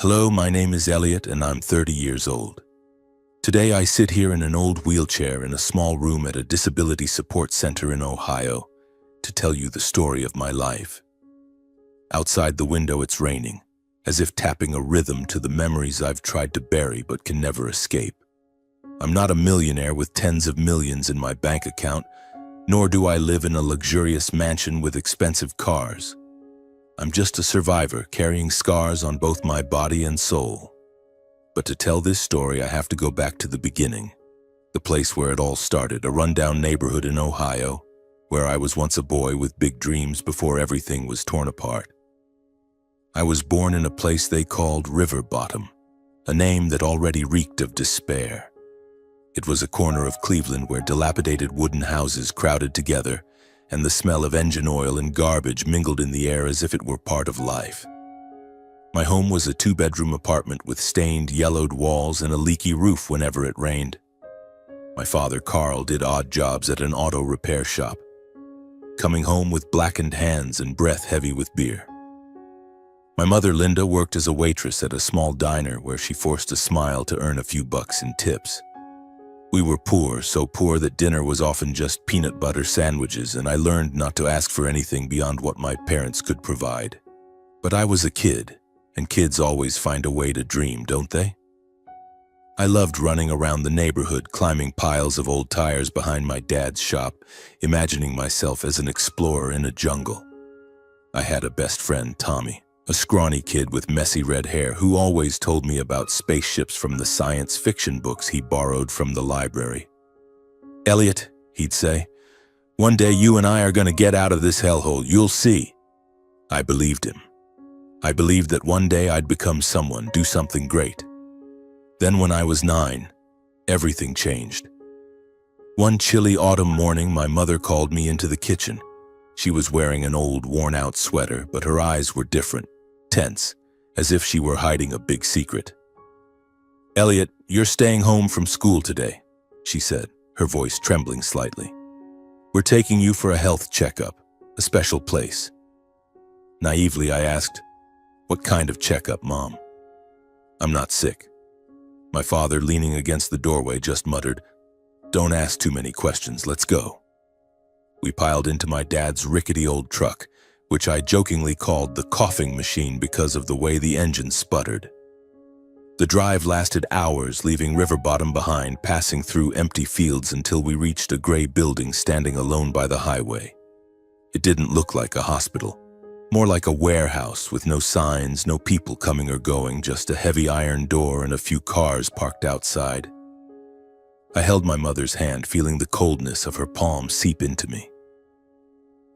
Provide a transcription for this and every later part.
Hello, my name is Elliot and I'm 30 years old. Today I sit here in an old wheelchair in a small room at a disability support center in Ohio to tell you the story of my life. Outside the window it's raining, as if tapping a rhythm to the memories I've tried to bury but can never escape. I'm not a millionaire with tens of millions in my bank account, nor do I live in a luxurious mansion with expensive cars. I'm just a survivor carrying scars on both my body and soul. But to tell this story, I have to go back to the beginning, the place where it all started, a rundown neighborhood in Ohio, where I was once a boy with big dreams before everything was torn apart. I was born in a place they called River Bottom, a name that already reeked of despair. It was a corner of Cleveland where dilapidated wooden houses crowded together, and the smell of engine oil and garbage mingled in the air as if it were part of life. My home was a two-bedroom apartment with stained, yellowed walls and a leaky roof whenever it rained. My father, Carl, did odd jobs at an auto repair shop, coming home with blackened hands and breath heavy with beer. My mother, Linda, worked as a waitress at a small diner where she forced a smile to earn a few bucks in tips. We were poor, so poor that dinner was often just peanut butter sandwiches, and I learned not to ask for anything beyond what my parents could provide. But I was a kid, and kids always find a way to dream, don't they? I loved running around the neighborhood, climbing piles of old tires behind my dad's shop, imagining myself as an explorer in a jungle. I had a best friend, Tommy, a scrawny kid with messy red hair who always told me about spaceships from the science fiction books he borrowed from the library. "Elliot," he'd say, "one day you and I are going to get out of this hellhole, you'll see." I believed him. I believed that one day I'd become someone, do something great. Then when I was 9, everything changed. One chilly autumn morning, my mother called me into the kitchen. She was wearing an old, worn-out sweater, but her eyes were different, tense, as if she were hiding a big secret. "Elliot, you're staying home from school today," she said, her voice trembling slightly. "We're taking you for a health checkup, a special place." Naively, I asked, "What kind of checkup, Mom?" "I'm not sick." My father, leaning against the doorway, just muttered, "Don't ask too many questions, let's go." We piled into my dad's rickety old truck, which I jokingly called the coughing machine because of the way the engine sputtered. The drive lasted hours, leaving River Bottom behind, passing through empty fields until we reached a gray building standing alone by the highway. It didn't look like a hospital, more like a warehouse with no signs, no people coming or going, just a heavy iron door and a few cars parked outside. I held my mother's hand, feeling the coldness of her palm seep into me.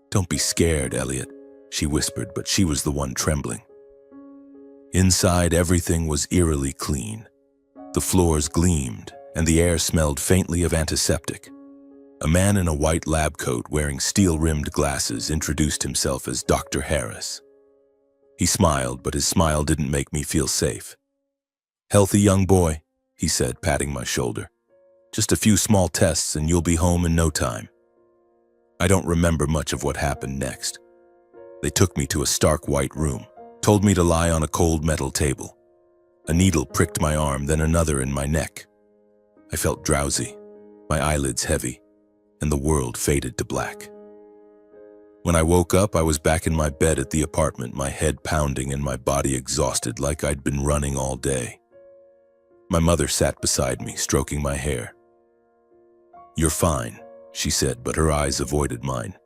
"Don't be scared, Elliot," she whispered, but she was the one trembling. Inside, everything was eerily clean. The floors gleamed, and the air smelled faintly of antiseptic. A man in a white lab coat wearing steel-rimmed glasses introduced himself as Dr. Harris. He smiled, but his smile didn't make me feel safe. "Healthy young boy," he said, patting my shoulder. "Just a few small tests and you'll be home in no time." I don't remember much of what happened next. They took me to a stark white room, told me to lie on a cold metal table. A needle pricked my arm, then another in my neck. I felt drowsy, my eyelids heavy, and the world faded to black. When I woke up, I was back in my bed at the apartment, my head pounding and my body exhausted like I'd been running all day. My mother sat beside me, stroking my hair. "You're fine," she said, but her eyes avoided mine.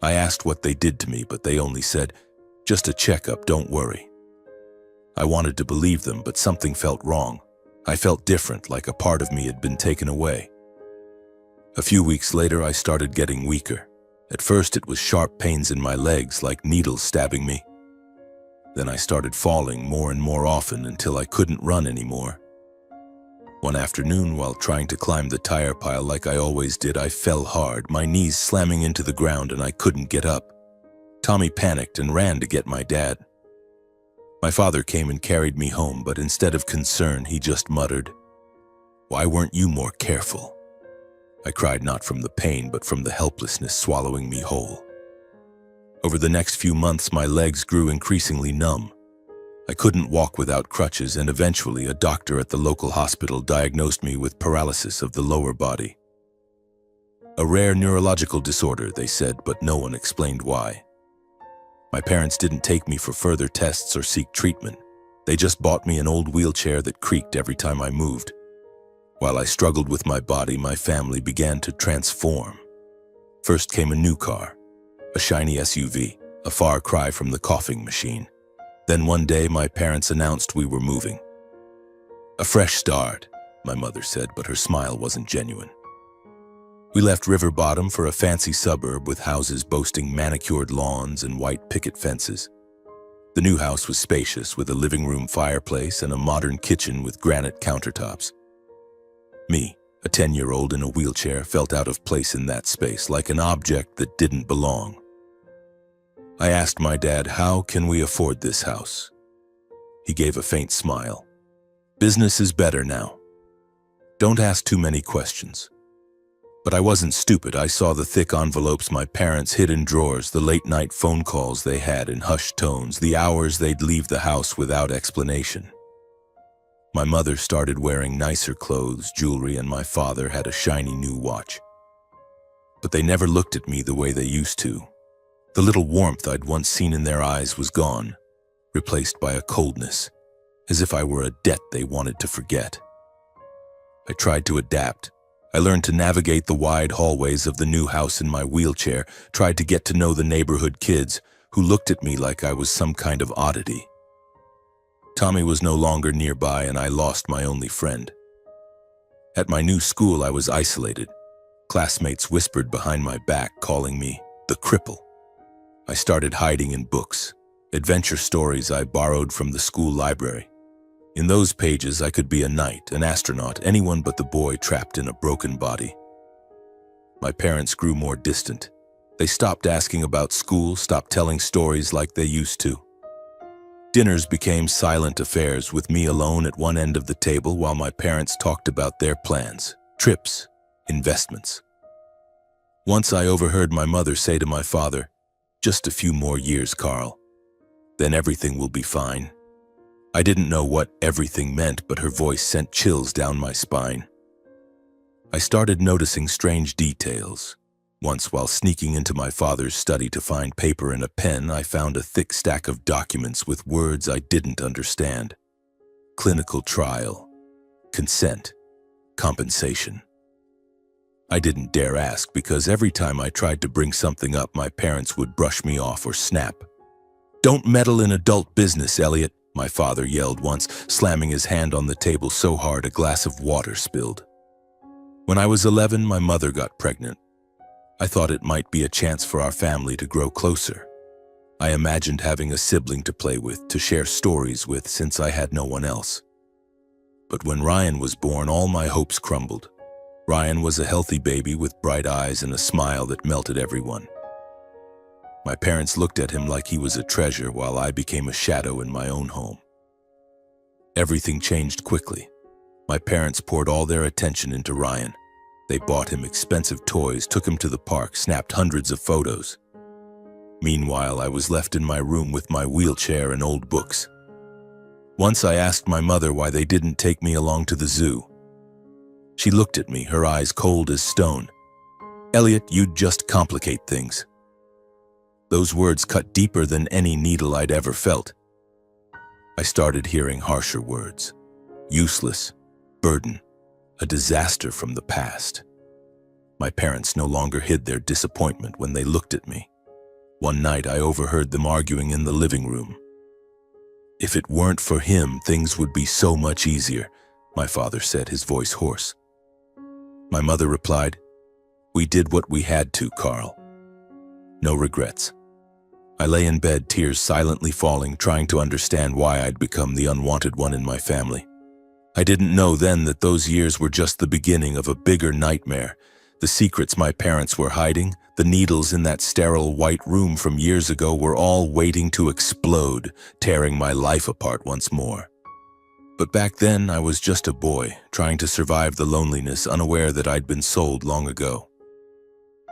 I asked what they did to me, but they only said, "Just a checkup, don't worry." I wanted to believe them, but something felt wrong. I felt different, like a part of me had been taken away. A few weeks later, I started getting weaker. At first, it was sharp pains in my legs, like needles stabbing me. Then I started falling more and more often until I couldn't run anymore. One afternoon, while trying to climb the tire pile like I always did, I fell hard, my knees slamming into the ground, and I couldn't get up. Tommy panicked and ran to get my dad. My father came and carried me home, but instead of concern, he just muttered, "Why weren't you more careful?" I cried not from the pain, but from the helplessness swallowing me whole. Over the next few months, my legs grew increasingly numb. I couldn't walk without crutches, and eventually a doctor at the local hospital diagnosed me with paralysis of the lower body. A rare neurological disorder, they said, but no one explained why. My parents didn't take me for further tests or seek treatment. They just bought me an old wheelchair that creaked every time I moved. While I struggled with my body, my family began to transform. First came a new car, a shiny SUV, a far cry from the coughing machine. Then one day, my parents announced we were moving. A fresh start, my mother said, but her smile wasn't genuine. We left River Bottom for a fancy suburb with houses boasting manicured lawns and white picket fences. The new house was spacious, with a living room fireplace and a modern kitchen with granite countertops. Me, a 10-year-old in a wheelchair, felt out of place in that space, like an object that didn't belong. I asked my dad, "How can we afford this house?" He gave a faint smile. "Business is better now. Don't ask too many questions." But I wasn't stupid. I saw the thick envelopes my parents hid in drawers, the late-night phone calls they had in hushed tones, the hours they'd leave the house without explanation. My mother started wearing nicer clothes, jewelry, and my father had a shiny new watch. But they never looked at me the way they used to. The little warmth I'd once seen in their eyes was gone, replaced by a coldness, as if I were a debt they wanted to forget. I tried to adapt. I learned to navigate the wide hallways of the new house in my wheelchair, tried to get to know the neighborhood kids who looked at me like I was some kind of oddity. Tommy was no longer nearby, and I lost my only friend. At my new school, I was isolated. Classmates whispered behind my back, calling me the cripple. I started hiding in books, adventure stories I borrowed from the school library. In those pages, I could be a knight, an astronaut, anyone but the boy trapped in a broken body. My parents grew more distant. They stopped asking about school, stopped telling stories like they used to. Dinners became silent affairs, with me alone at one end of the table while my parents talked about their plans, trips, investments. Once I overheard my mother say to my father, "Just a few more years, Carl. Then everything will be fine." I didn't know what everything meant, but her voice sent chills down my spine. I started noticing strange details. Once, while sneaking into my father's study to find paper and a pen, I found a thick stack of documents with words I didn't understand. Clinical trial, consent, compensation. I didn't dare ask, because every time I tried to bring something up, my parents would brush me off or snap. "Don't meddle in adult business, Elliot," my father yelled once, slamming his hand on the table so hard a glass of water spilled. When I was 11, my mother got pregnant. I thought it might be a chance for our family to grow closer. I imagined having a sibling to play with, to share stories with, since I had no one else. But when Ryan was born, all my hopes crumbled. Ryan was a healthy baby with bright eyes and a smile that melted everyone. My parents looked at him like he was a treasure, while I became a shadow in my own home. Everything changed quickly. My parents poured all their attention into Ryan. They bought him expensive toys, took him to the park, snapped hundreds of photos. Meanwhile, I was left in my room with my wheelchair and old books. Once I asked my mother why they didn't take me along to the zoo. She looked at me, her eyes cold as stone. "Elliot, you'd just complicate things." Those words cut deeper than any needle I'd ever felt. I started hearing harsher words. Useless, burden, a disaster from the past. My parents no longer hid their disappointment when they looked at me. One night, I overheard them arguing in the living room. "If it weren't for him, things would be so much easier," my father said, his voice hoarse. My mother replied, "We did what we had to, Carl. No regrets." I lay in bed, tears silently falling, trying to understand why I'd become the unwanted one in my family. I didn't know then that those years were just the beginning of a bigger nightmare. The secrets my parents were hiding, the needles in that sterile white room from years ago, were all waiting to explode, tearing my life apart once more. But back then, I was just a boy, trying to survive the loneliness, unaware that I'd been sold long ago.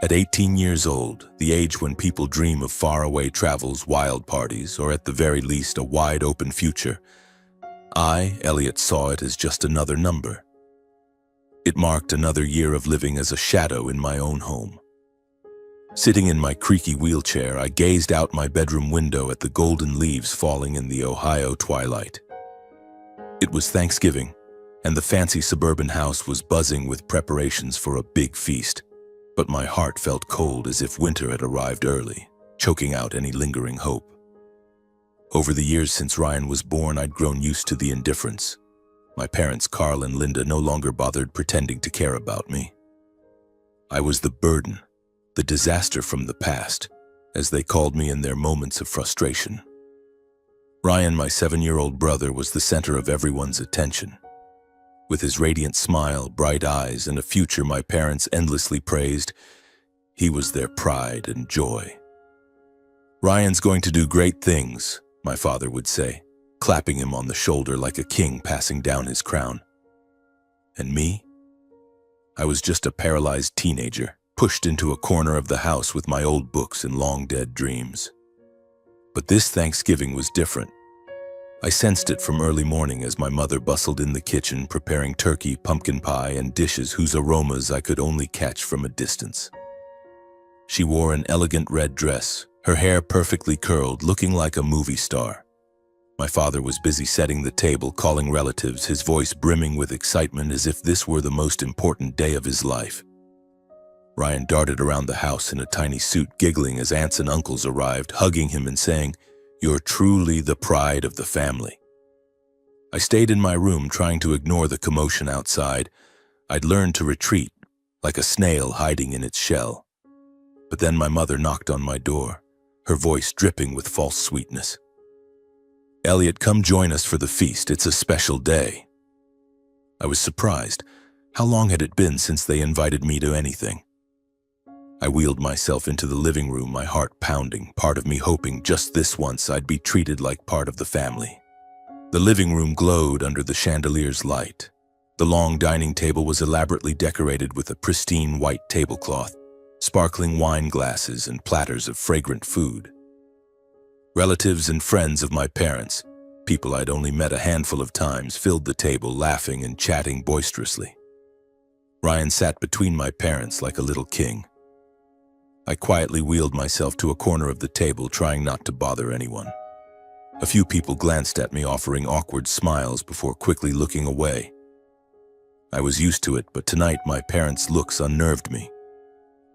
At 18 years old, the age when people dream of faraway travels, wild parties, or at the very least a wide-open future, I, Elliot, saw it as just another number. It marked another year of living as a shadow in my own home. Sitting in my creaky wheelchair, I gazed out my bedroom window at the golden leaves falling in the Ohio twilight. It was Thanksgiving, and the fancy suburban house was buzzing with preparations for a big feast. But my heart felt cold as if winter had arrived early, choking out any lingering hope. Over the years since Ryan was born, I'd grown used to the indifference. My parents, Carl and Linda, no longer bothered pretending to care about me. I was the burden, the disaster from the past, as they called me in their moments of frustration. Ryan, my 7-year-old brother, was the center of everyone's attention. With his radiant smile, bright eyes, and a future my parents endlessly praised, he was their pride and joy. "Ryan's going to do great things," my father would say, clapping him on the shoulder like a king passing down his crown. And me? I was just a paralyzed teenager, pushed into a corner of the house with my old books and long-dead dreams. But this Thanksgiving was different. I sensed it from early morning as my mother bustled in the kitchen preparing turkey, pumpkin pie, and dishes whose aromas I could only catch from a distance. She wore an elegant red dress, her hair perfectly curled, looking like a movie star. My father was busy setting the table, calling relatives, his voice brimming with excitement as if this were the most important day of his life. Ryan darted around the house in a tiny suit, giggling as aunts and uncles arrived, hugging him and saying, "You're truly the pride of the family." I stayed in my room trying to ignore the commotion outside. I'd learned to retreat, like a snail hiding in its shell. But then my mother knocked on my door, her voice dripping with false sweetness. "Elliot, come join us for the feast. It's a special day." I was surprised. How long had it been since they invited me to anything? I wheeled myself into the living room, my heart pounding, part of me hoping just this once I'd be treated like part of the family. The living room glowed under the chandelier's light. The long dining table was elaborately decorated with a pristine white tablecloth, sparkling wine glasses and platters of fragrant food. Relatives and friends of my parents, people I'd only met a handful of times, filled the table, laughing and chatting boisterously. Ryan sat between my parents like a little king. I quietly wheeled myself to a corner of the table, trying not to bother anyone. A few people glanced at me, offering awkward smiles before quickly looking away. I was used to it, but tonight my parents' looks unnerved me.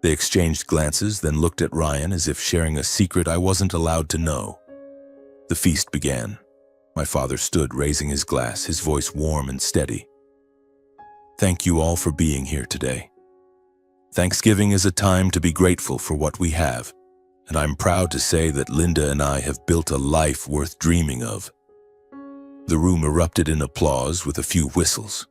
They exchanged glances, then looked at Ryan as if sharing a secret I wasn't allowed to know. The feast began. My father stood, raising his glass, his voice warm and steady. "Thank you all for being here today. Thanksgiving is a time to be grateful for what we have, and I'm proud to say that Linda and I have built a life worth dreaming of." The room erupted in applause with a few whistles.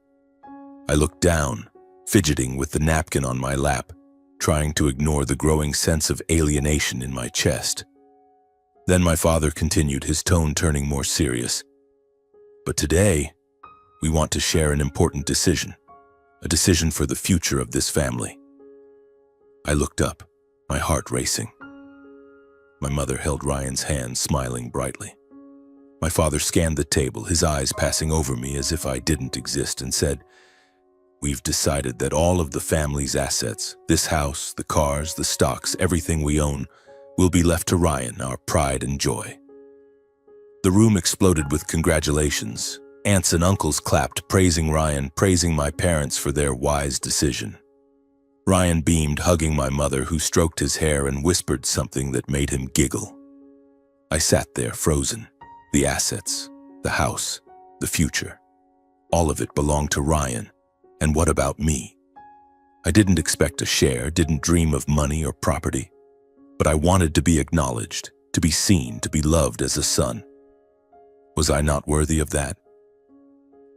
I looked down, fidgeting with the napkin on my lap, trying to ignore the growing sense of alienation in my chest. Then my father continued, his tone turning more serious. "But today, we want to share an important decision, a decision for the future of this family." I looked up, my heart racing. My mother held Ryan's hand, smiling brightly. My father scanned the table, his eyes passing over me as if I didn't exist, and said, "We've decided that all of the family's assets, this house, the cars, the stocks, everything we own, will be left to Ryan, our pride and joy." The room exploded with congratulations. Aunts and uncles clapped, praising Ryan, praising my parents for their wise decision. Ryan beamed, hugging my mother, who stroked his hair and whispered something that made him giggle. I sat there, frozen. The assets, the house, the future. All of it belonged to Ryan. And what about me? I didn't expect a share, didn't dream of money or property. But I wanted to be acknowledged, to be seen, to be loved as a son. Was I not worthy of that?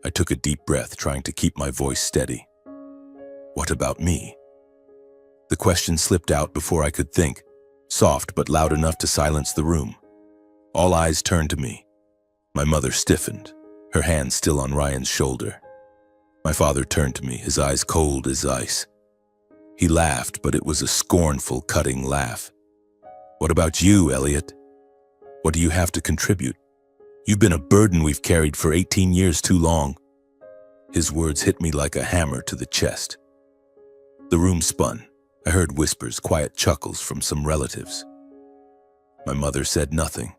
I took a deep breath, trying to keep my voice steady. What about me? The question slipped out before I could think, soft but loud enough to silence the room. All eyes turned to me. My mother stiffened, her hand still on Ryan's shoulder. My father turned to me, his eyes cold as ice. He laughed, but it was a scornful, cutting laugh. "What about you, Elliot? What do you have to contribute? You've been a burden we've carried for 18 years too long." His words hit me like a hammer to the chest. The room spun. I heard whispers, quiet chuckles from some relatives. My mother said nothing,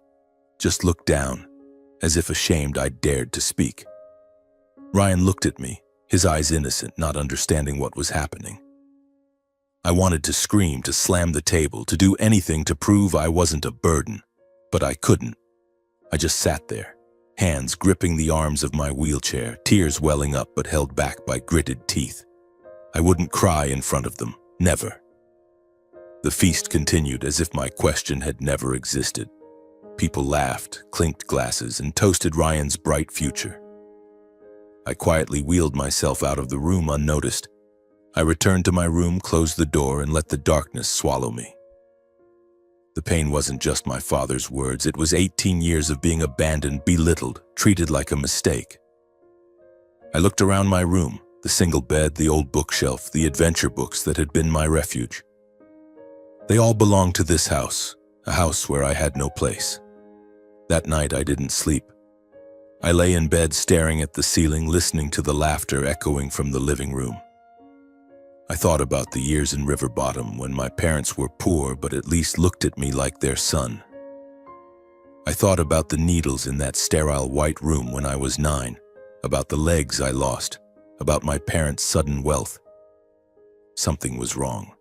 just looked down, as if ashamed I'd dared to speak. Ryan looked at me, his eyes innocent, not understanding what was happening. I wanted to scream, to slam the table, to do anything to prove I wasn't a burden, but I couldn't. I just sat there, hands gripping the arms of my wheelchair, tears welling up but held back by gritted teeth. I wouldn't cry in front of them, never. The feast continued as if my question had never existed. People laughed, clinked glasses, and toasted Ryan's bright future. I quietly wheeled myself out of the room unnoticed. I returned to my room, closed the door, and let the darkness swallow me. The pain wasn't just my father's words. It was 18 years of being abandoned, belittled, treated like a mistake. I looked around my room, the single bed, the old bookshelf, the adventure books that had been my refuge. They all belonged to this house, a house where I had no place. That night I didn't sleep. I lay in bed staring at the ceiling, listening to the laughter echoing from the living room. I thought about the years in River Bottom when my parents were poor but at least looked at me like their son. I thought about the needles in that sterile white room when I was 9, about the legs I lost, about my parents' sudden wealth. Something was wrong.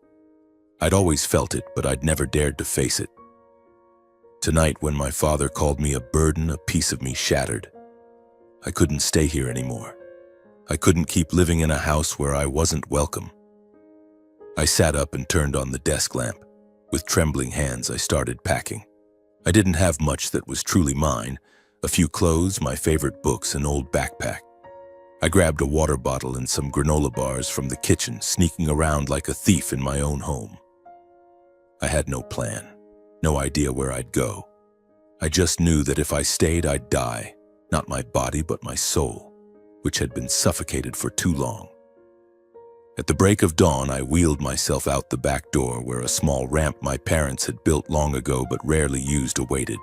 I'd always felt it, but I'd never dared to face it. Tonight, when my father called me a burden, a piece of me shattered. I couldn't stay here anymore. I couldn't keep living in a house where I wasn't welcome. I sat up and turned on the desk lamp. With trembling hands, I started packing. I didn't have much that was truly mine: a few clothes, my favorite books, an old backpack. I grabbed a water bottle and some granola bars from the kitchen, sneaking around like a thief in my own home. I had no plan, no idea where I'd go. I just knew that if I stayed, I'd die, not my body but my soul, which had been suffocated for too long. At the break of dawn, I wheeled myself out the back door where a small ramp my parents had built long ago but rarely used awaited.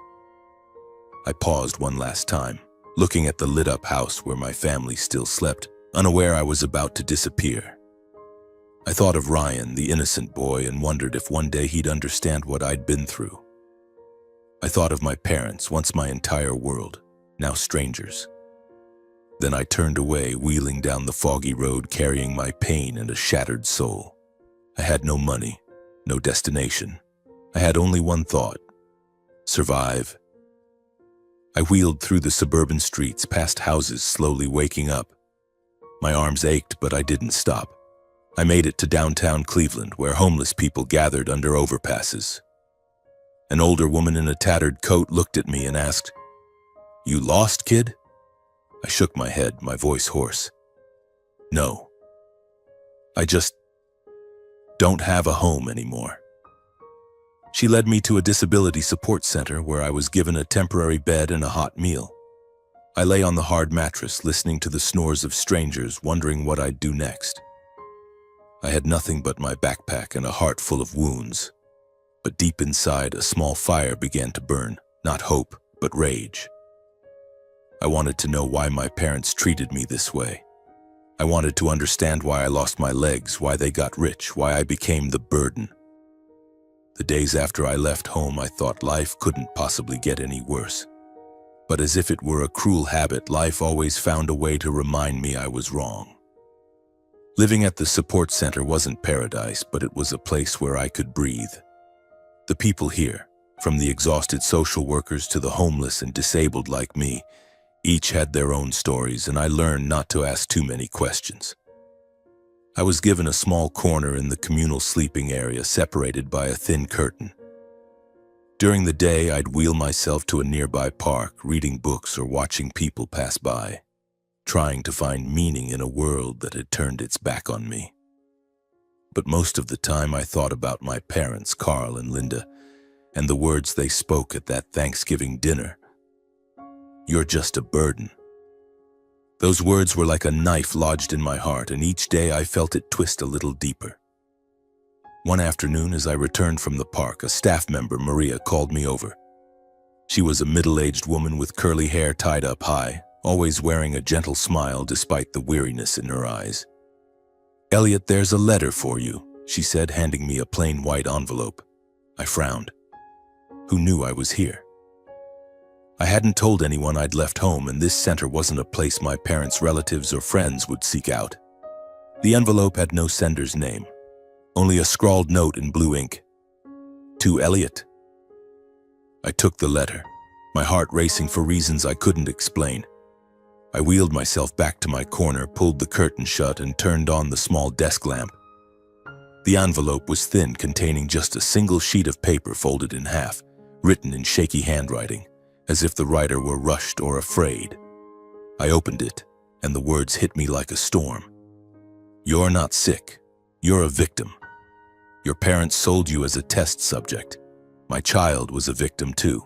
I paused one last time, looking at the lit-up house where my family still slept, unaware I was about to disappear. I thought of Ryan, the innocent boy, and wondered if one day he'd understand what I'd been through. I thought of my parents, once my entire world, now strangers. Then I turned away, wheeling down the foggy road, carrying my pain and a shattered soul. I had no money, no destination. I had only one thought: survive. I wheeled through the suburban streets, past houses slowly waking up. My arms ached, but I didn't stop. I made it to downtown Cleveland, where homeless people gathered under overpasses. An older woman in a tattered coat looked at me and asked, "You lost, kid?" I shook my head, my voice hoarse. "No. I just don't have a home anymore." She led me to a disability support center where I was given a temporary bed and a hot meal. I lay on the hard mattress, listening to the snores of strangers, wondering what I'd do next. I had nothing but my backpack and a heart full of wounds. But deep inside, a small fire began to burn, not hope, but rage. I wanted to know why my parents treated me this way. I wanted to understand why I lost my legs, why they got rich, why I became the burden. The days after I left home, I thought life couldn't possibly get any worse. But as if it were a cruel habit, life always found a way to remind me I was wrong. Living at the support center wasn't paradise, but it was a place where I could breathe. The people here, from the exhausted social workers to the homeless and disabled like me, each had their own stories, and I learned not to ask too many questions. I was given a small corner in the communal sleeping area, separated by a thin curtain. During the day, I'd wheel myself to a nearby park, reading books or watching people pass by, trying to find meaning in a world that had turned its back on me. But most of the time I thought about my parents, Carl and Linda, and the words they spoke at that Thanksgiving dinner. "You're just a burden." Those words were like a knife lodged in my heart, and each day I felt it twist a little deeper. One afternoon, as I returned from the park, a staff member, Maria, called me over. She was a middle-aged woman with curly hair tied up high, always wearing a gentle smile despite the weariness in her eyes. "Elliot, there's a letter for you," she said, handing me a plain white envelope. I frowned. Who knew I was here? I hadn't told anyone I'd left home, and this center wasn't a place my parents' relatives or friends would seek out. The envelope had no sender's name, only a scrawled note in blue ink. To Elliot. I took the letter, my heart racing for reasons I couldn't explain. I wheeled myself back to my corner, pulled the curtain shut, and turned on the small desk lamp. The envelope was thin, containing just a single sheet of paper folded in half, written in shaky handwriting, as if the writer were rushed or afraid. I opened it, and the words hit me like a storm. "You're not sick. You're a victim. Your parents sold you as a test subject. My child was a victim too.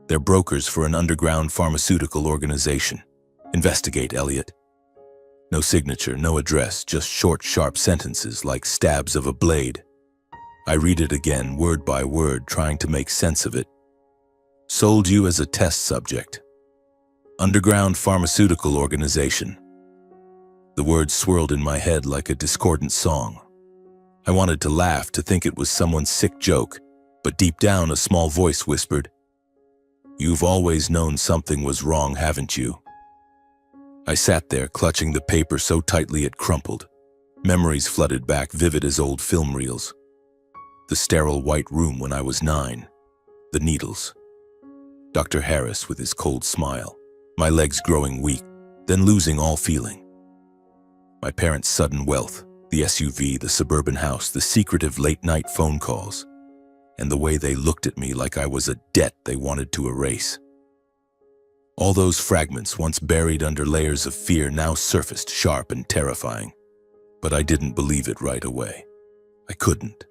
They're brokers for an underground pharmaceutical organization. Investigate, Elliot." No signature, no address, just short, sharp sentences like stabs of a blade. I read it again, word by word, trying to make sense of it. Sold you as a test subject. Underground pharmaceutical organization. The words swirled in my head like a discordant song. I wanted to laugh, to think it was someone's sick joke, but deep down a small voice whispered, "You've always known something was wrong, haven't you?" I sat there, clutching the paper so tightly it crumpled. Memories flooded back, vivid as old film reels. The sterile white room when I was 9. The needles. Dr. Harris with his cold smile. My legs growing weak, then losing all feeling. My parents' sudden wealth, the SUV, the suburban house, the secretive late-night phone calls, and the way they looked at me like I was a debt they wanted to erase. All those fragments, once buried under layers of fear, now surfaced sharp and terrifying. But I didn't believe it right away. I couldn't.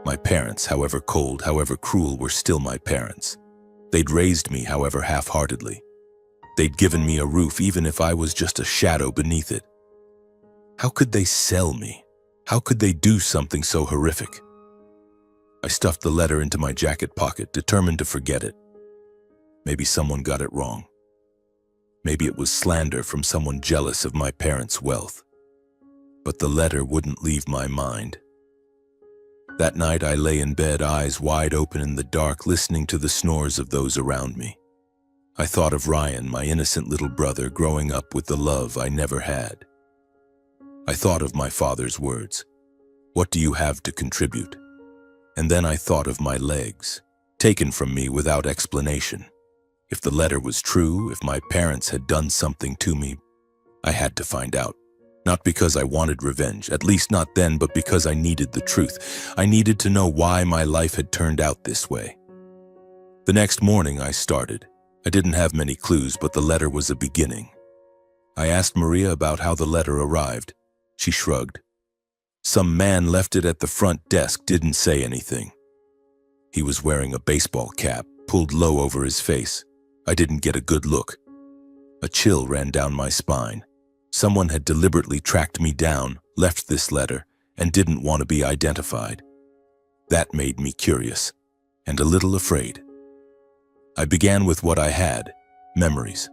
My parents, however cold, however cruel, were still my parents. They'd raised me, however half-heartedly. They'd given me a roof, even if I was just a shadow beneath it. How could they sell me? How could they do something so horrific? I stuffed the letter into my jacket pocket, determined to forget it. Maybe someone got it wrong. Maybe it was slander from someone jealous of my parents' wealth. But the letter wouldn't leave my mind. That night I lay in bed, eyes wide open in the dark, listening to the snores of those around me. I thought of Ryan, my innocent little brother, growing up with the love I never had. I thought of my father's words, "What do you have to contribute?" And then I thought of my legs, taken from me without explanation. If the letter was true, if my parents had done something to me, I had to find out. Not because I wanted revenge, at least not then, but because I needed the truth. I needed to know why my life had turned out this way. The next morning I started. I didn't have many clues, but the letter was a beginning. I asked Maria about how the letter arrived. She shrugged. Some man left it at the front desk, didn't say anything. He was wearing a baseball cap, pulled low over his face. I didn't get a good look. A chill ran down my spine. Someone had deliberately tracked me down, left this letter, and didn't want to be identified. That made me curious, and a little afraid. I began with what I had, memories.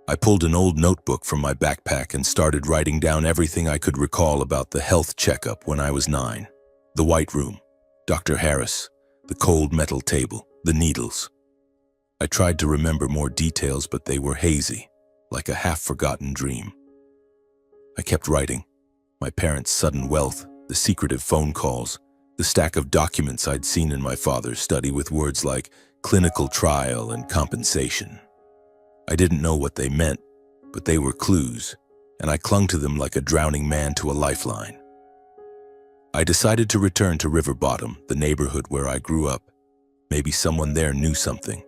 I pulled an old notebook from my backpack and started writing down everything I could recall about the health checkup when I was 9. The white room, Dr. Harris, the cold metal table, the needles. I tried to remember more details, but they were hazy, like a half-forgotten dream. I kept writing. My parents' sudden wealth, the secretive phone calls, the stack of documents I'd seen in my father's study with words like clinical trial and compensation. I didn't know what they meant, but they were clues, and I clung to them like a drowning man to a lifeline. I decided to return to River Bottom, the neighborhood where I grew up. Maybe someone there knew something.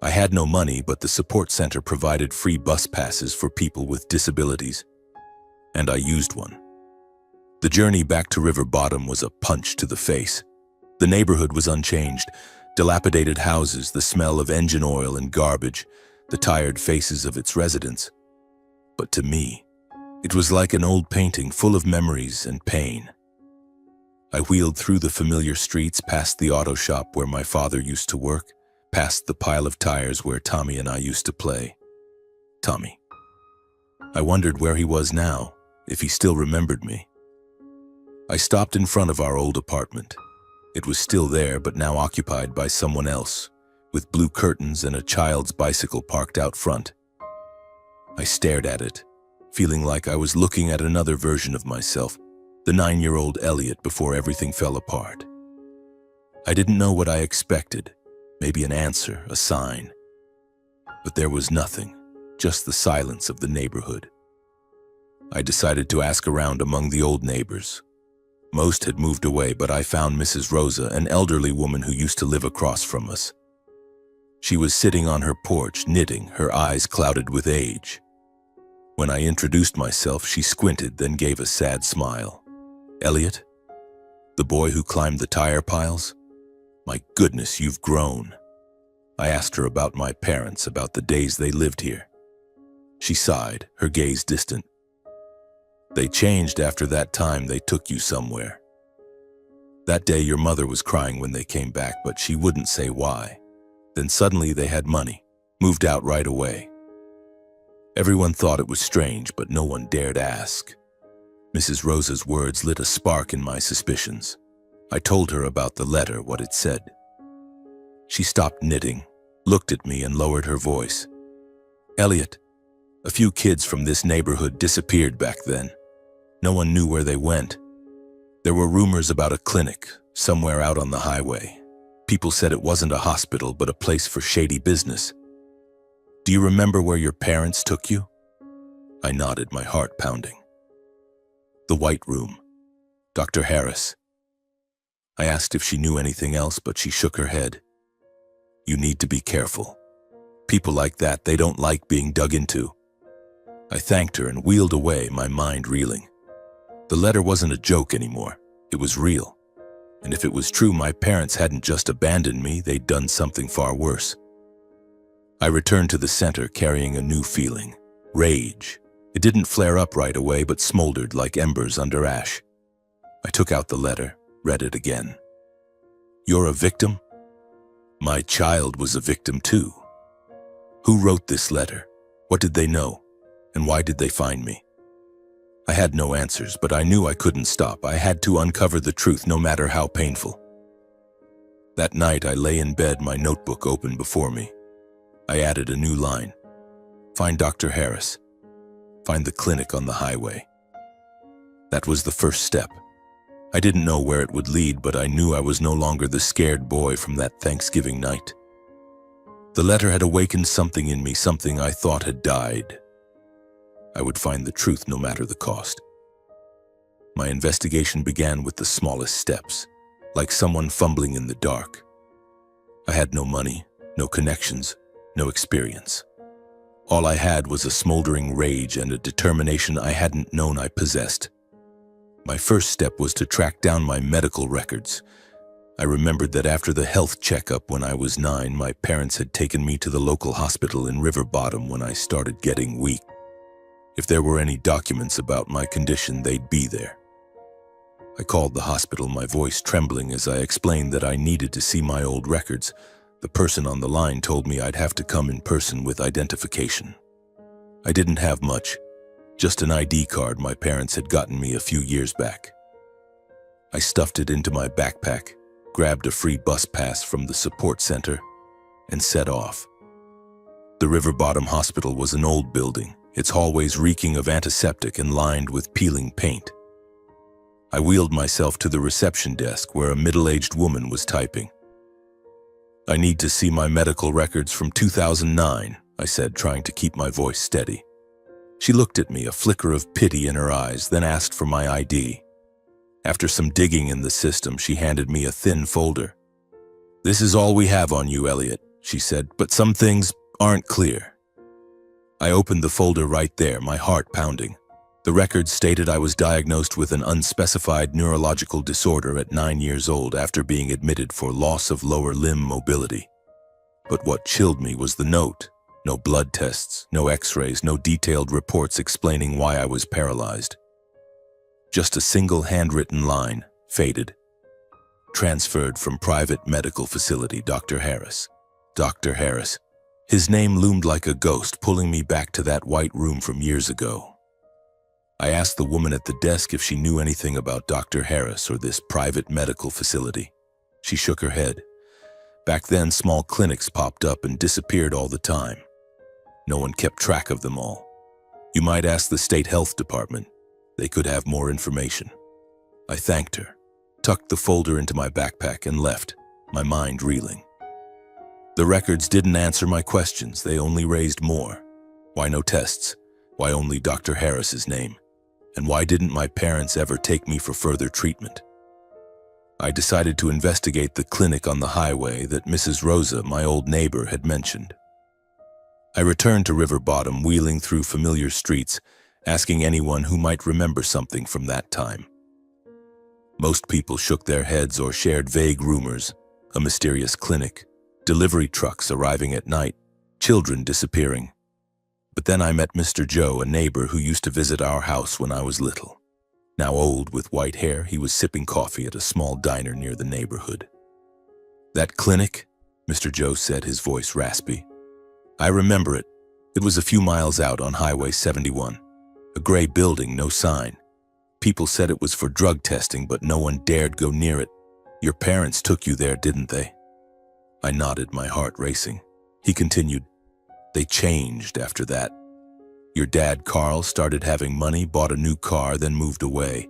I had no money, but the support center provided free bus passes for people with disabilities, and I used one. The journey back to River Bottom was a punch to the face. The neighborhood was unchanged. Dilapidated houses, the smell of engine oil and garbage, the tired faces of its residents. But to me, it was like an old painting full of memories and pain. I wheeled through the familiar streets, past the auto shop where my father used to work, past the pile of tires where Tommy and I used to play. Tommy. I wondered where he was now, if he still remembered me. I stopped in front of our old apartment. It was still there, but now occupied by someone else, with blue curtains and a child's bicycle parked out front. I stared at it, feeling like I was looking at another version of myself, the 9-year-old Elliot before everything fell apart. I didn't know what I expected, maybe an answer, a sign. But there was nothing, just the silence of the neighborhood. I decided to ask around among the old neighbors. Most had moved away, but I found Mrs. Rosa, an elderly woman who used to live across from us. She was sitting on her porch, knitting, her eyes clouded with age. When I introduced myself, she squinted, then gave a sad smile. Elliot? The boy who climbed the tire piles? My goodness, you've grown. I asked her about my parents, about the days they lived here. She sighed, her gaze distant. They changed after that time they took you somewhere. That day your mother was crying when they came back, but she wouldn't say why. Then suddenly they had money, moved out right away. Everyone thought it was strange, but no one dared ask. Mrs. Rosa's words lit a spark in my suspicions. I told her about the letter, what it said. She stopped knitting, looked at me, and lowered her voice. Elliot, a few kids from this neighborhood disappeared back then. No one knew where they went. There were rumors about a clinic somewhere out on the highway. People said it wasn't a hospital, but a place for shady business. Do you remember where your parents took you? I nodded, my heart pounding. The White Room. Dr. Harris. I asked if she knew anything else, but she shook her head. You need to be careful. People like that, they don't like being dug into. I thanked her and wheeled away, my mind reeling. The letter wasn't a joke anymore. It was real. And if it was true, my parents hadn't just abandoned me, they'd done something far worse. I returned to the center carrying a new feeling, rage. It didn't flare up right away, but smoldered like embers under ash. I took out the letter, read it again. You're a victim? My child was a victim too. Who wrote this letter? What did they know? And why did they find me? I had no answers, but I knew I couldn't stop. I had to uncover the truth, no matter how painful. That night, I lay in bed, my notebook open before me. I added a new line. Find Dr. Harris. Find the clinic on the highway. That was the first step. I didn't know where it would lead, but I knew I was no longer the scared boy from that Thanksgiving night. The letter had awakened something in me, something I thought had died. I would find the truth no matter the cost. My investigation began with the smallest steps, like someone fumbling in the dark. I had no money, no connections, no experience. All I had was a smoldering rage and a determination I hadn't known I possessed. My first step was to track down my medical records. I remembered that after the health checkup when I was 9, my parents had taken me to the local hospital in River Bottom when I started getting weak. If there were any documents about my condition, they'd be there. I called the hospital, my voice trembling as I explained that I needed to see my old records. The person on the line told me I'd have to come in person with identification. I didn't have much, just an ID card my parents had gotten me a few years back. I stuffed it into my backpack, grabbed a free bus pass from the support center, and set off. The River Bottom Hospital was an old building, its hallways reeking of antiseptic and lined with peeling paint. I wheeled myself to the reception desk where a middle-aged woman was typing. I need to see my medical records from 2009, I said, trying to keep my voice steady. She looked at me, a flicker of pity in her eyes, then asked for my ID. After some digging in the system, she handed me a thin folder. This is all we have on you, Elliot, she said, but some things aren't clear. I opened the folder right there, my heart pounding. The records stated I was diagnosed with an unspecified neurological disorder at 9 years old after being admitted for loss of lower limb mobility. But what chilled me was the note. No blood tests, no x-rays, no detailed reports explaining why I was paralyzed. Just a single handwritten line, faded, transferred from private medical facility, Dr. Harris. Dr. Harris. His name loomed like a ghost, pulling me back to that white room from years ago. I asked the woman at the desk if she knew anything about Dr. Harris or this private medical facility. She shook her head. Back then, small clinics popped up and disappeared all the time. No one kept track of them all. You might ask the state health department. They could have more information. I thanked her, tucked the folder into my backpack, and left, my mind reeling. The records didn't answer my questions, they only raised more. Why no tests? Why only Dr. Harris's name? And why didn't my parents ever take me for further treatment? I decided to investigate the clinic on the highway that Mrs. Rosa, my old neighbor, had mentioned. I returned to River Bottom, wheeling through familiar streets, asking anyone who might remember something from that time. Most people shook their heads or shared vague rumors, a mysterious clinic, delivery trucks arriving at night, children disappearing. But then I met Mr. Joe, a neighbor who used to visit our house when I was little. Now old with white hair, he was sipping coffee at a small diner near the neighborhood. "That clinic?" Mr. Joe said, his voice raspy. "I remember it. It was a few miles out on Highway 71. A gray building, no sign. People said it was for drug testing, but no one dared go near it. Your parents took you there, didn't they?" I nodded, my heart racing. He continued, "They changed after that. Your dad, Carl, started having money, bought a new car, then moved away.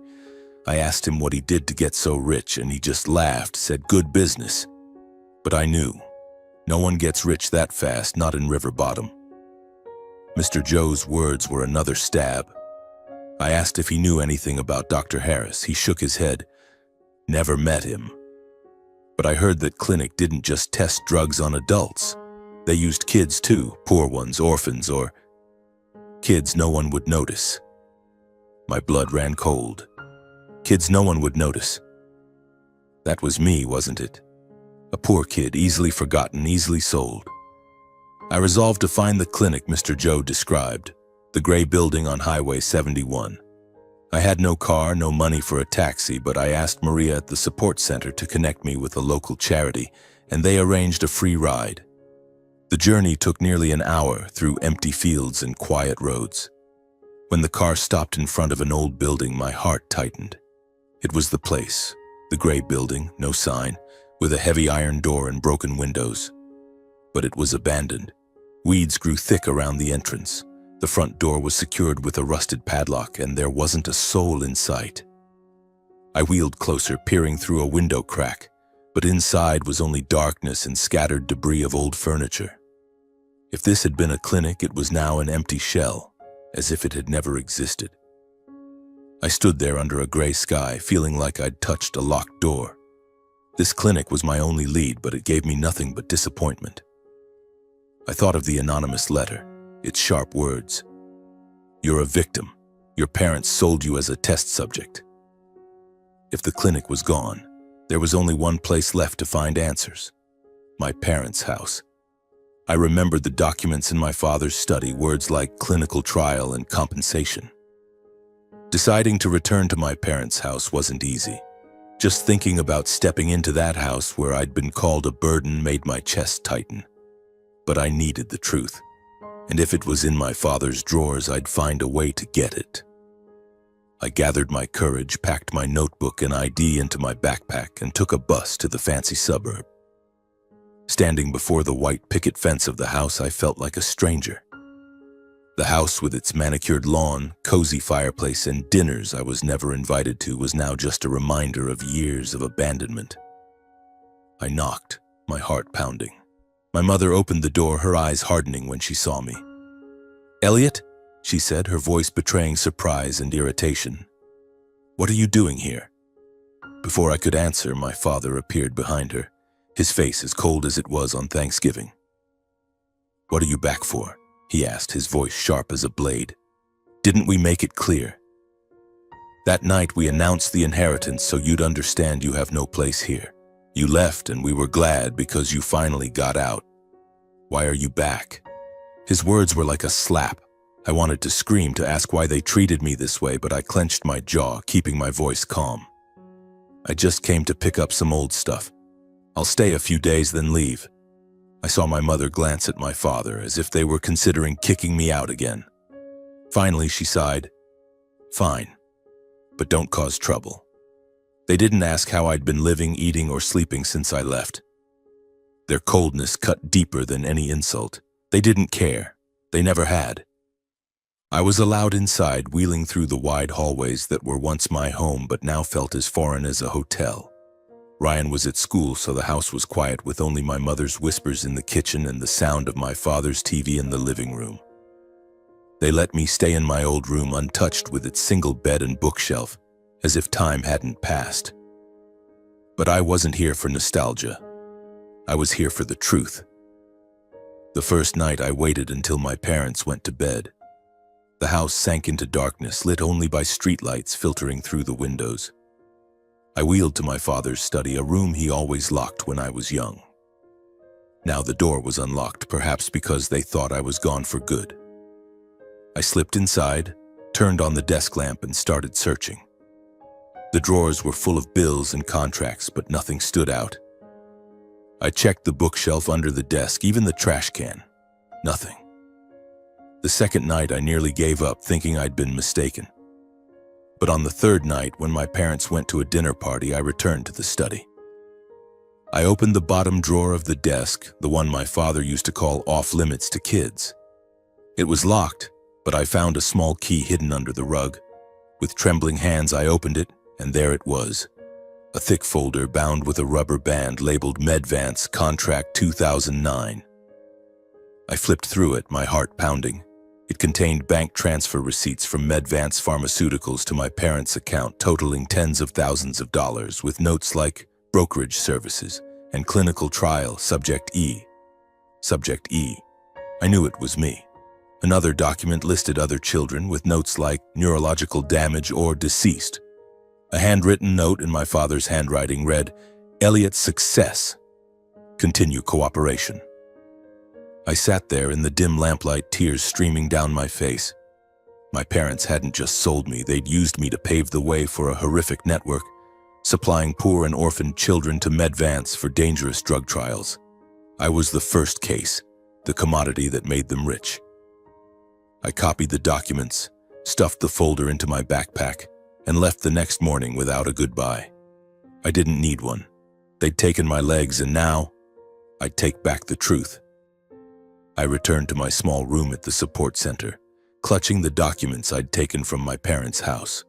I asked him what he did to get so rich, and he just laughed, said good business. But I knew. No one gets rich that fast, not in River Bottom." Mr. Joe's words were another stab. I asked if he knew anything about Dr. Harris. He shook his head. "Never met him. But I heard that clinic didn't just test drugs on adults. They used kids too, poor ones, orphans, or kids no one would notice." My blood ran cold. Kids no one would notice. That was me, wasn't it? A poor kid, easily forgotten, easily sold. I resolved to find the clinic Mr. Joe described, the gray building on Highway 71. I had no car, no money for a taxi, but I asked Maria at the support center to connect me with a local charity, and they arranged a free ride. The journey took nearly an hour through empty fields and quiet roads. When the car stopped in front of an old building, my heart tightened. It was the place, the gray building, no sign, with a heavy iron door and broken windows. But it was abandoned. Weeds grew thick around the entrance. The front door was secured with a rusted padlock, and there wasn't a soul in sight. I wheeled closer, peering through a window crack, but inside was only darkness and scattered debris of old furniture. If this had been a clinic, it was now an empty shell, as if it had never existed. I stood there under a gray sky, feeling like I'd touched a locked door. This clinic was my only lead, but it gave me nothing but disappointment. I thought of the anonymous letter, its sharp words. "You're a victim. Your parents sold you as a test subject." If the clinic was gone, there was only one place left to find answers: my parents' house. I remembered the documents in my father's study, words like clinical trial and compensation. Deciding to return to my parents' house wasn't easy. Just thinking about stepping into that house where I'd been called a burden made my chest tighten. But I needed the truth, and if it was in my father's drawers, I'd find a way to get it. I gathered my courage, packed my notebook and ID into my backpack, and took a bus to the fancy suburb. Standing before the white picket fence of the house, I felt like a stranger. The house, with its manicured lawn, cozy fireplace, and dinners I was never invited to, was now just a reminder of years of abandonment. I knocked, my heart pounding. My mother opened the door, her eyes hardening when she saw me. "Elliot?" she said, her voice betraying surprise and irritation. "What are you doing here?" Before I could answer, my father appeared behind her, his face as cold as it was on Thanksgiving. "What are you back for?" he asked, his voice sharp as a blade. "Didn't we make it clear? That night we announced the inheritance so you'd understand you have no place here. You left and we were glad because you finally got out. Why are you back?" His words were like a slap. I wanted to scream, to ask why they treated me this way, but I clenched my jaw, keeping my voice calm. I just came to pick up some old stuff. I'll stay a few days, then leave. I saw my mother glance at my father as if they were considering kicking me out again. Finally, she sighed. Fine, but don't cause trouble. They didn't ask how I'd been living, eating, or sleeping since I left. Their coldness cut deeper than any insult. They didn't care. They never had. I was allowed inside, wheeling through the wide hallways that were once my home but now felt as foreign as a hotel. Ryan was at school, so the house was quiet, with only my mother's whispers in the kitchen and the sound of my father's TV in the living room. They let me stay in my old room untouched, with its single bed and bookshelf, as if time hadn't passed. But I wasn't here for nostalgia. I was here for the truth. The first night I waited until my parents went to bed. The house sank into darkness, lit only by streetlights filtering through the windows. I wheeled to my father's study, a room he always locked when I was young. Now the door was unlocked, perhaps because they thought I was gone for good. I slipped inside, turned on the desk lamp, and started searching. The drawers were full of bills and contracts, but nothing stood out. I checked the bookshelf under the desk, even the trash can. Nothing. The second night, I nearly gave up, thinking I'd been mistaken. But on the third night, when my parents went to a dinner party, I returned to the study. I opened the bottom drawer of the desk, the one my father used to call off limits to kids. It was locked, but I found a small key hidden under the rug. With trembling hands, I opened it, and there it was. A thick folder bound with a rubber band labeled Medvance Contract 2009. I flipped through it, my heart pounding. It contained bank transfer receipts from Medvance Pharmaceuticals to my parents' account, totaling tens of thousands of dollars, with notes like brokerage services and clinical trial, Subject E. Subject E. I knew it was me. Another document listed other children with notes like neurological damage or deceased. A handwritten note in my father's handwriting read, Elliot's success. Continue cooperation. I sat there in the dim lamplight, tears streaming down my face. My parents hadn't just sold me, they'd used me to pave the way for a horrific network, supplying poor and orphaned children to Medvance for dangerous drug trials. I was the first case, the commodity that made them rich. I copied the documents, stuffed the folder into my backpack, and left the next morning without a goodbye. I didn't need one. They'd taken my legs, and now I'd take back the truth. I returned to my small room at the support center, clutching the documents I'd taken from my parents' house.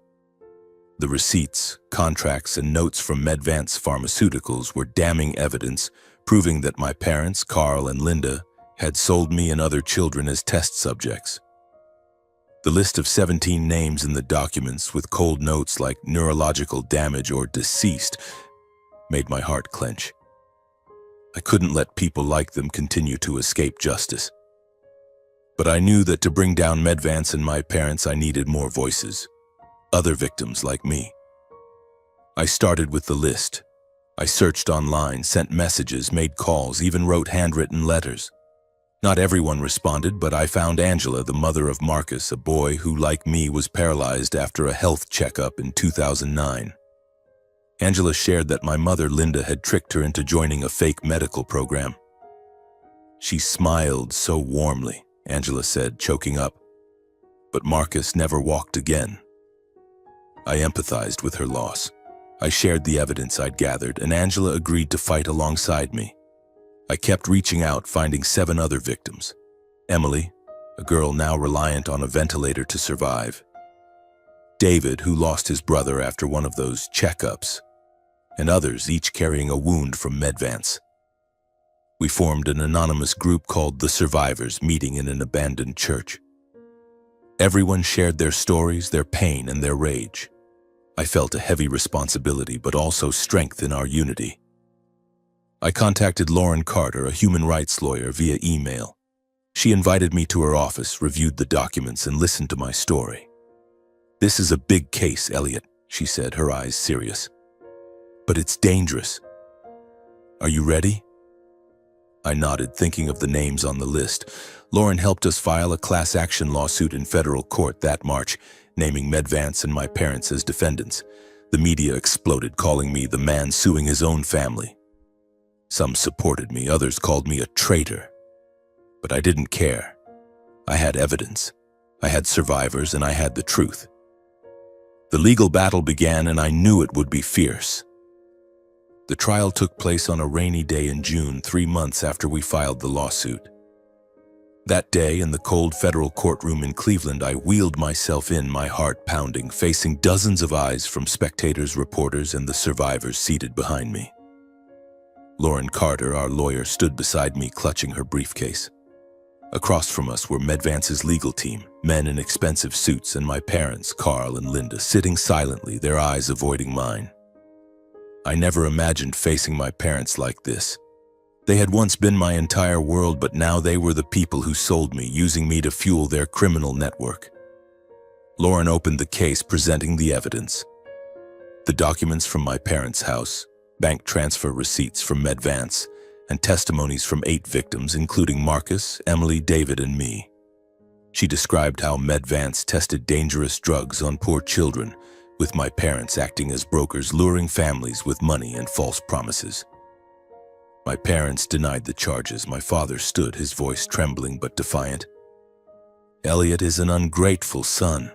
The receipts, contracts, and notes from Medvance Pharmaceuticals were damning evidence, proving that my parents, Carl and Linda, had sold me and other children as test subjects. The list of 17 names in the documents, with cold notes like neurological damage or deceased, made my heart clench. I couldn't let people like them continue to escape justice. But I knew that to bring down Medvance and my parents, I needed more voices. Other victims like me. I started with the list. I searched online, sent messages, made calls, even wrote handwritten letters. Not everyone responded, but I found Angela, the mother of Marcus, a boy who, like me, was paralyzed after a health checkup in 2009. Angela shared that my mother, Linda, had tricked her into joining a fake medical program. She smiled so warmly, Angela said, choking up. But Marcus never walked again. I empathized with her loss. I shared the evidence I'd gathered, and Angela agreed to fight alongside me. I kept reaching out, finding 7 other victims. Emily, a girl now reliant on a ventilator to survive. David, who lost his brother after one of those checkups. And others, each carrying a wound from Medvance. We formed an anonymous group called The Survivors, meeting in an abandoned church. Everyone shared their stories, their pain, and their rage. I felt a heavy responsibility, but also strength in our unity. I contacted Lauren Carter, a human rights lawyer, via email. She invited me to her office, reviewed the documents, and listened to my story. "This is a big case, Elliot," she said, her eyes serious. "But it's dangerous. Are you ready?" I nodded, thinking of the names on the list. Lauren helped us file a class action lawsuit in federal court that March, naming Medvance and my parents as defendants. The media exploded, calling me the man suing his own family. Some supported me, others called me a traitor. But I didn't care. I had evidence. I had survivors, and I had the truth. The legal battle began, and I knew it would be fierce. The trial took place on a rainy day in June, 3 months after we filed the lawsuit. That day, in the cold federal courtroom in Cleveland, I wheeled myself in, my heart pounding, facing dozens of eyes from spectators, reporters, and the survivors seated behind me. Lauren Carter, our lawyer, stood beside me, clutching her briefcase. Across from us were MedVance's legal team, men in expensive suits, and my parents, Carl and Linda, sitting silently, their eyes avoiding mine. I never imagined facing my parents like this. They had once been my entire world, but now they were the people who sold me, using me to fuel their criminal network. Lauren opened the case, presenting the evidence. The documents from my parents' house, bank transfer receipts from MedVance, and testimonies from 8 victims, including Marcus, Emily, David, and me. She described how MedVance tested dangerous drugs on poor children, with my parents acting as brokers, luring families with money and false promises. My parents denied the charges. My father stood, his voice trembling but defiant. "Elliot is an ungrateful son.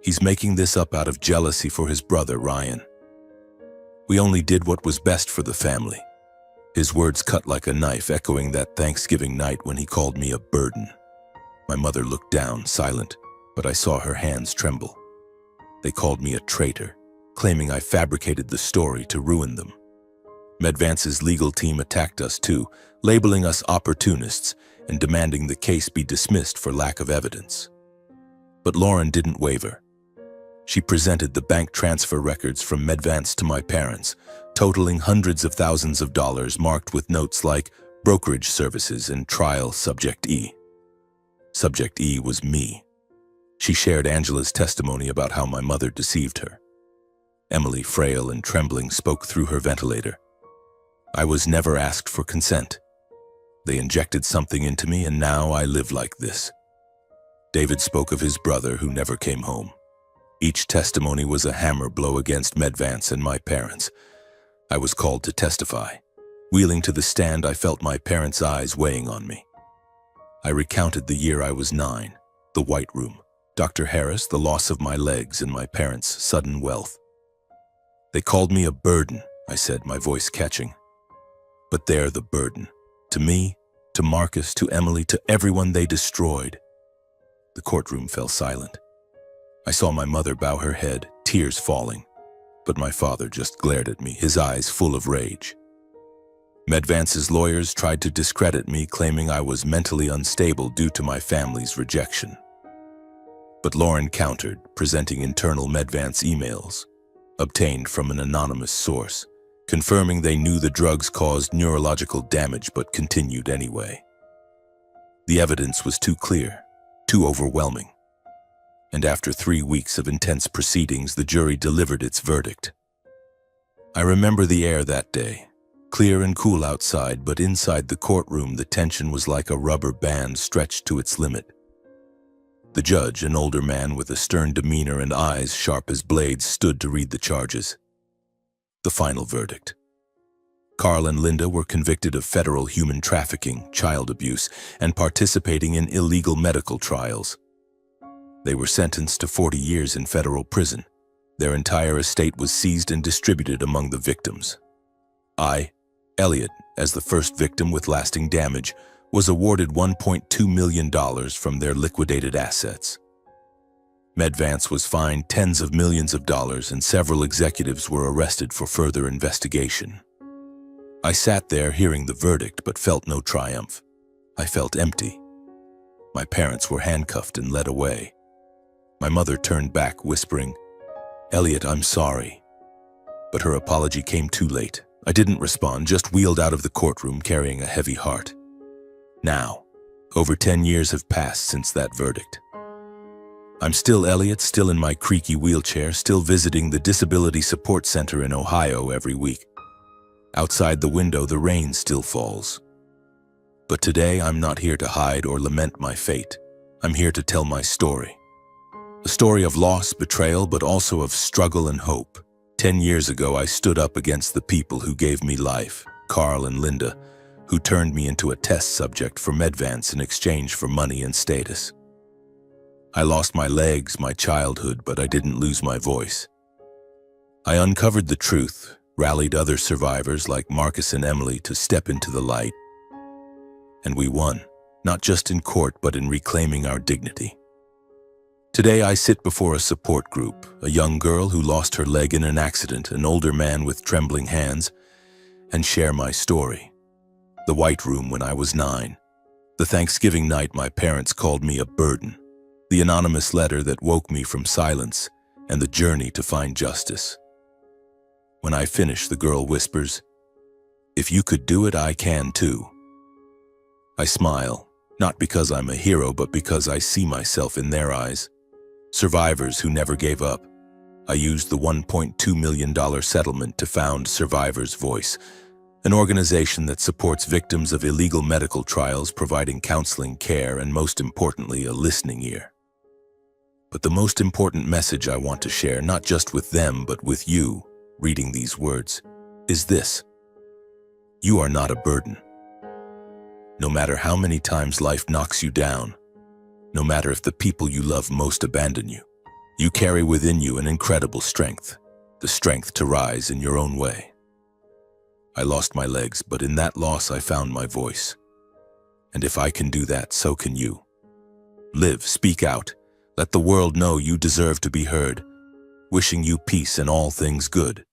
He's making this up out of jealousy for his brother, Ryan. We only did what was best for the family." His words cut like a knife, echoing that Thanksgiving night when he called me a burden. My mother looked down, silent, but I saw her hands tremble. They called me a traitor, claiming I fabricated the story to ruin them. MedVance's legal team attacked us too, labeling us opportunists and demanding the case be dismissed for lack of evidence. But Lauren didn't waver. She presented the bank transfer records from MedVance to my parents, totaling hundreds of thousands of dollars, marked with notes like brokerage services and trial Subject E. Subject E was me. She shared Angela's testimony about how my mother deceived her. Emily, frail and trembling, spoke through her ventilator. "I was never asked for consent. They injected something into me, and now I live like this." David spoke of his brother who never came home. Each testimony was a hammer blow against MedVance and my parents. I was called to testify. Wheeling to the stand, I felt my parents' eyes weighing on me. I recounted the year I was 9, the White Room, Dr. Harris, the loss of my legs, and my parents' sudden wealth. "They called me a burden," I said, my voice catching. "But they're the burden. To me, to Marcus, to Emily, to everyone they destroyed." The courtroom fell silent. I saw my mother bow her head, tears falling. But my father just glared at me, his eyes full of rage. MedVance's lawyers tried to discredit me, claiming I was mentally unstable due to my family's rejection. But Lauren countered, presenting internal MedVance emails, obtained from an anonymous source, confirming they knew the drugs caused neurological damage but continued anyway. The evidence was too clear, too overwhelming. And after 3 weeks of intense proceedings, the jury delivered its verdict. I remember the air that day, clear and cool outside, but inside the courtroom the tension was like a rubber band stretched to its limit. The judge, an older man with a stern demeanor and eyes sharp as blades, stood to read the charges. The final verdict. Carl and Linda were convicted of federal human trafficking, child abuse, and participating in illegal medical trials. They were sentenced to 40 years in federal prison. Their entire estate was seized and distributed among the victims. I, Elliot, as the first victim with lasting damage, was awarded $1.2 million from their liquidated assets. MedVance was fined tens of millions of dollars, and several executives were arrested for further investigation. I sat there hearing the verdict but felt no triumph. I felt empty. My parents were handcuffed and led away. My mother turned back, whispering, "Elliot, I'm sorry." But her apology came too late. I didn't respond, just wheeled out of the courtroom carrying a heavy heart. Now, over 10 years have passed since that verdict. I'm still Elliot, still in my creaky wheelchair, still visiting the Disability Support Center in Ohio every week. Outside the window, the rain still falls. But today, I'm not here to hide or lament my fate. I'm here to tell my story. A story of loss, betrayal, but also of struggle and hope. 10 years ago, I stood up against the people who gave me life, Carl and Linda, who turned me into a test subject for Medvance in exchange for money and status. I lost my legs, my childhood, but I didn't lose my voice. I uncovered the truth, rallied other survivors like Marcus and Emily to step into the light. And we won, not just in court, but in reclaiming our dignity. Today I sit before a support group, a young girl who lost her leg in an accident, an older man with trembling hands, and share my story. The White Room when I was 9. The Thanksgiving night my parents called me a burden. The anonymous letter that woke me from silence, and the journey to find justice. When I finish, the girl whispers, "If you could do it, I can too." I smile, not because I'm a hero, but because I see myself in their eyes. Survivors who never gave up. I used the $1.2 million settlement to found Survivors Voice, an organization that supports victims of illegal medical trials, providing counseling, care, and most importantly, a listening ear. But the most important message I want to share, not just with them, but with you, reading these words, is this: you are not a burden. No matter how many times life knocks you down, no matter if the people you love most abandon you, you carry within you an incredible strength, the strength to rise in your own way. I lost my legs, but in that loss I found my voice. And if I can do that, so can you. Live, speak out, let the world know you deserve to be heard. Wishing you peace and all things good.